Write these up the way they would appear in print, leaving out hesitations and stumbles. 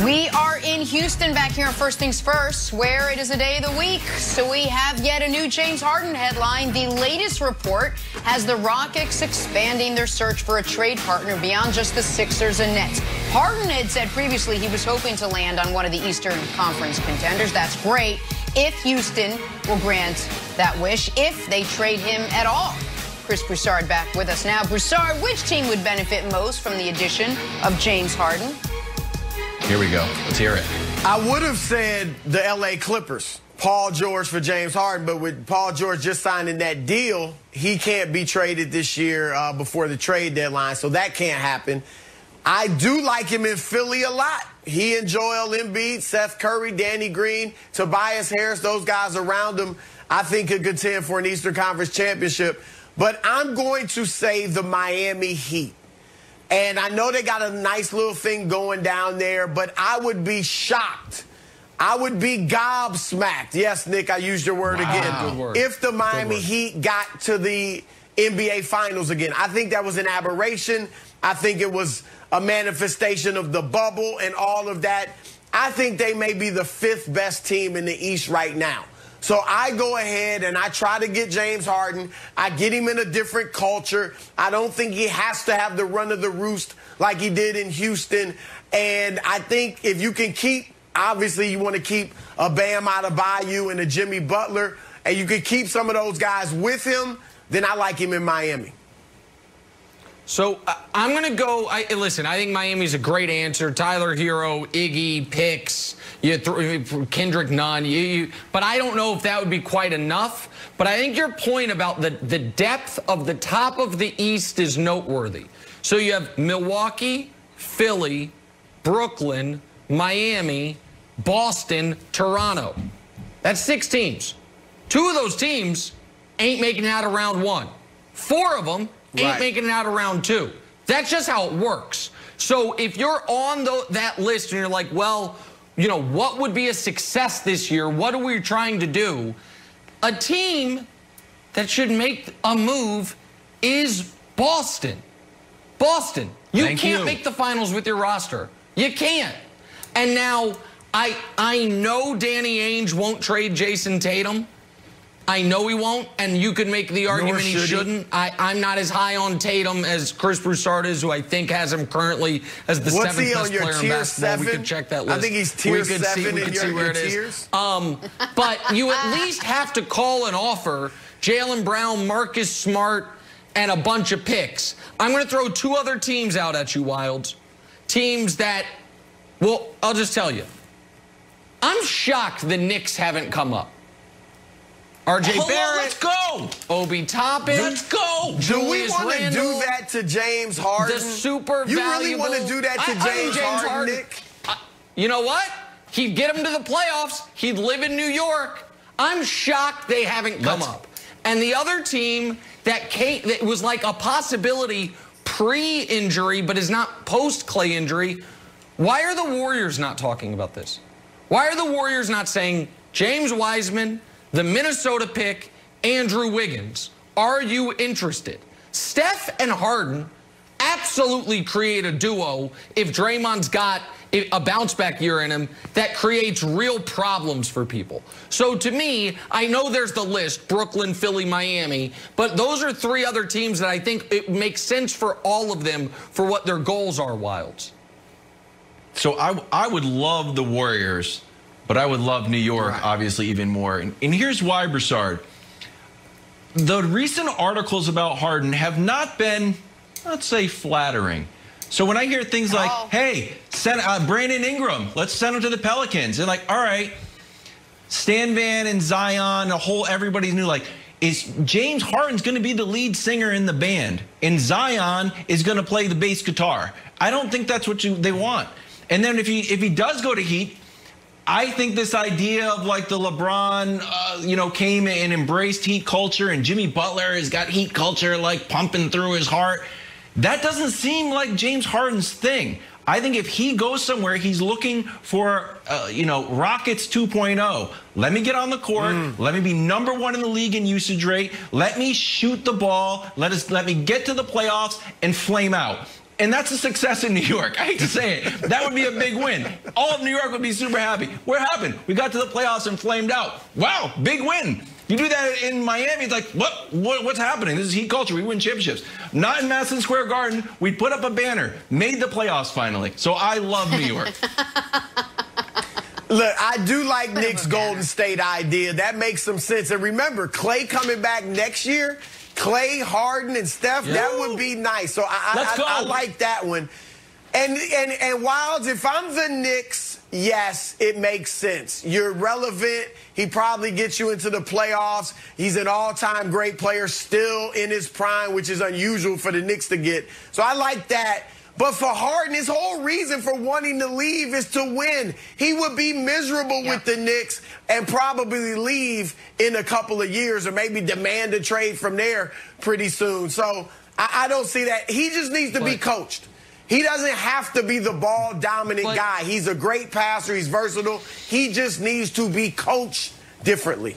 We are in Houston back here on First Things First, where it is a day of the week. So we have yet a new James Harden headline. The latest report has the Rockets expanding their search for a trade partner beyond just the Sixers and Nets. Harden had said previously he was hoping to land on one of the Eastern Conference contenders. That's great if Houston will grant that wish, if they trade him at all. Chris Broussard back with us now. Broussard, which team would benefit most from the addition of James Harden? Here we go. Let's hear it. I would have said the L.A. Clippers, Paul George for James Harden, but with Paul George just signing that deal, he can't be traded this year before the trade deadline, so that can't happen. I do like him in Philly a lot. He and Joel Embiid, Seth Curry, Danny Green, Tobias Harris, those guys around him, I think could contend for an Eastern Conference championship. But I'm going to say the Miami Heat. And I know they got a nice little thing going down there, but I would be shocked. I would be gobsmacked. Yes, Nick, I used your word again. Good word. If the Miami Heat got to the NBA Finals again. I think that was an aberration. I think it was a manifestation of the bubble and all of that. I think they may be the 5th best team in the East right now. So I go ahead and I try to get James Harden. I get him in a different culture. I don't think he has to have the run of the roost like he did in Houston. And I think if you can keep, obviously you want to keep a Bam Adebayo and a Jimmy Butler, and you can keep some of those guys with him, then I like him in Miami. So I'm going to go, listen, I think Miami's a great answer. Tyler Hero, Iggy, Picks, Kendrick Nunn. But I don't know if that would be quite enough. But I think your point about the depth of the top of the East is noteworthy. So you have Milwaukee, Philly, Brooklyn, Miami, Boston, Toronto. That's 6 teams. 2 of those teams ain't making it out of round 1. 4 of them ain't making it out of round 2. That's just how it works. So if you're on that list and you're like, well, you know, what would be a success this year? What are we trying to do? A team that should make a move is Boston. Boston. You can't make the finals with your roster. You can't. And now I know Danny Ainge won't trade Jason Tatum. I know he won't, and you could make the argument he shouldn't. I'm not as high on Tatum as Chris Broussard is, who I think has him currently as the 7th best player in basketball. 7? We could check that list. I think he's tier 7 in your tiers. But you at least have to call and offer Jaylen Brown, Marcus Smart, and a bunch of picks. I'm going to throw 2 other teams out at you, Wilds. Teams that, well, I'll just tell you. I'm shocked the Knicks haven't come up. R.J. Barrett, let's go. Obi Toppin, let's go. Do we want to do that to James Harden? The super You valuable, really want to do that to James Harden, Nick? You know what? He'd get him to the playoffs. He'd live in New York. I'm shocked they haven't come up. And the other team that was like a possibility pre-injury, but is not post-Clay injury, why are the Warriors not talking about this? Why are the Warriors not saying, James Wiseman, the Minnesota pick, Andrew Wiggins, are you interested? Steph and Harden absolutely create a duo if Draymond's got a bounce-back year in him that creates real problems for people. So to me, I know there's the list, Brooklyn, Philly, Miami, but those are 3 other teams that I think it makes sense for all of them for what their goals are, Wilds. So I would love the Warriors, but I would love New York, obviously, even more. And here's why, Broussard. The recent articles about Harden have not been, let's say, flattering. So when I hear things like, hey, send Brandon Ingram, let's send him to the Pelicans. They're like, all right, Stan Van and Zion, everybody knew, like, is James Harden's going to be the lead singer in the band, and Zion is going to play the bass guitar. I don't think that's what they want. And then if he does go to Heat, I think this idea of like the LeBron, came and embraced Heat culture, and Jimmy Butler has got Heat culture like pumping through his heart. That doesn't seem like James Harden's thing. I think if he goes somewhere, he's looking for, Rockets 2.0. Let me get on the court. Let me be #1 in the league in usage rate. Let me shoot the ball. Let me get to the playoffs and flame out. And that's a success in New York. I hate to say it. That would be a big win. All of New York would be super happy. What happened? We got to the playoffs and flamed out. Wow, big win. You do that in Miami, it's like, what's happening? This is Heat culture. We win championships. Not in Madison Square Garden. We put up a banner, made the playoffs finally. So I love New York. Look, I do like Nick's Golden State idea. That makes some sense. And remember, Clay coming back next year, Clay, Harden, and Steph, that would be nice. So I like that one. And Wilds, if I'm the Knicks, yes, it makes sense. You're relevant. He probably gets you into the playoffs. He's an all-time great player, still in his prime, which is unusual for the Knicks to get. So I like that. But for Harden, his whole reason for wanting to leave is to win. He would be miserable with the Knicks and probably leave in a couple of years or maybe demand a trade from there pretty soon. So I don't see that. He just needs to be coached. He doesn't have to be the ball-dominant guy. He's a great passer. He's versatile. He just needs to be coached differently.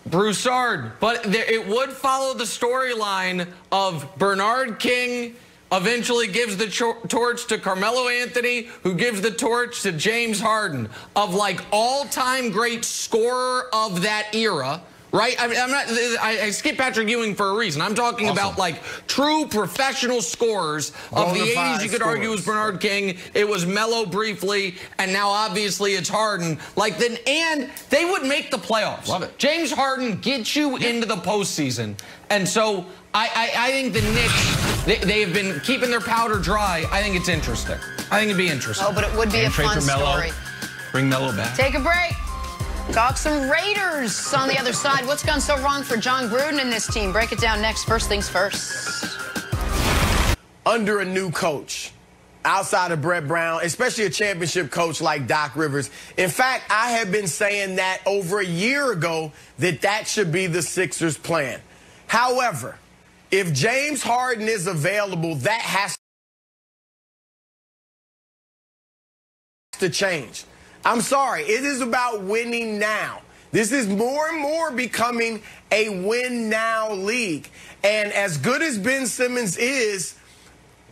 Broussard, but it would follow the storyline of Bernard King eventually gives the torch to Carmelo Anthony, who gives the torch to James Harden, of like all-time great scorer of that era. Right? I mean, I skip Patrick Ewing for a reason. I'm talking about like true professional scorers of the 80s. You could argue it was Bernard King. It was Melo briefly, and now obviously it's Harden. Like then, and they would make the playoffs. Love it. James Harden gets you into the postseason, and so I think the Knicks they have been keeping their powder dry. I think it's interesting. I think it'd be interesting. Oh, but it would be a fun story. Bring Melo back. Take a break. Talk some Raiders on the other side. What's gone so wrong for John Gruden and this team? Break it down next. First things first. Under a new coach, outside of Brett Brown, especially a championship coach like Doc Rivers. In fact, I have been saying that over a year ago that should be the Sixers' plan. However, if James Harden is available, that has to change. I'm sorry. It is about winning now. This is more and more becoming a win-now league. And as good as Ben Simmons is,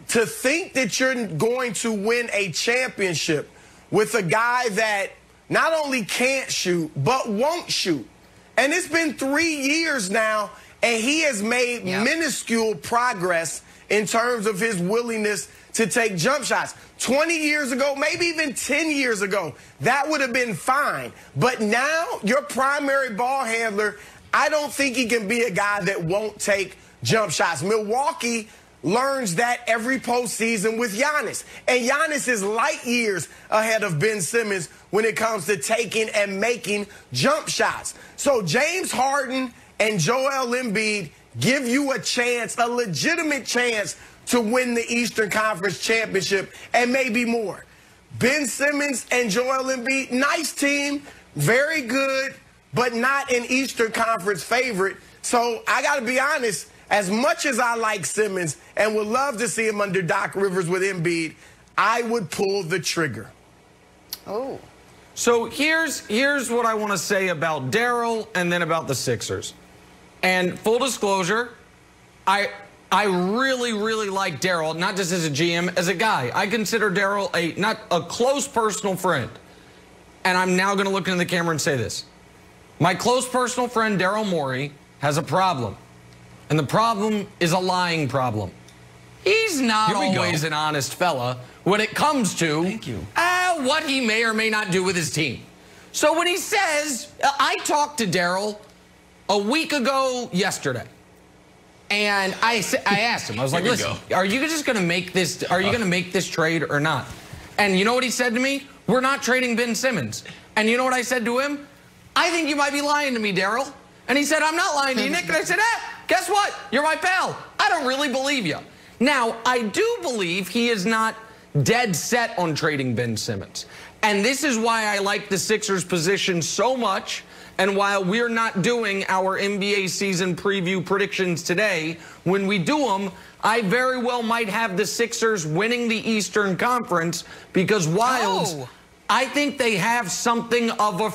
to think that you're going to win a championship with a guy that not only can't shoot, but won't shoot. And it's been 3 years now, and he has made minuscule progress in terms of his willingness to take jump shots. 20 years ago, maybe even 10 years ago, that would have been fine. But now, your primary ball handler, I don't think he can be a guy that won't take jump shots. Milwaukee learns that every postseason with Giannis. And Giannis is light years ahead of Ben Simmons when it comes to taking and making jump shots. So James Harden and Joel Embiid give you a chance, a legitimate chance, to win the Eastern Conference Championship and maybe more. Ben Simmons and Joel Embiid, nice team, very good, but not an Eastern Conference favorite. So I got to be honest, as much as I like Simmons and would love to see him under Doc Rivers with Embiid, I would pull the trigger. Oh. So here's what I want to say about Daryl and then about the Sixers. And full disclosure, I really, really like Daryl, not just as a GM, as a guy. I consider Daryl not a close personal friend. And I'm now going to look into the camera and say this. My close personal friend, Daryl Morey, has a problem. And the problem is a lying problem. He's not always an honest fella when it comes to what he may or may not do with his team. So when he says, I talked to Daryl a week ago yesterday. And I asked him, I was like, listen, are you just going to make this, are you going to make this trade or not? And you know what he said to me? We're not trading Ben Simmons. And you know what I said to him? I think you might be lying to me, Daryl. And he said, I'm not lying to you, Nick. And I said, guess what? You're my pal. I don't really believe you. Now, I do believe he is not dead set on trading Ben Simmons. And this is why I like the Sixers' position so much. And while we're not doing our NBA season preview predictions today, when we do them, I very well might have the Sixers winning the Eastern Conference because Wilds, I think they have something of a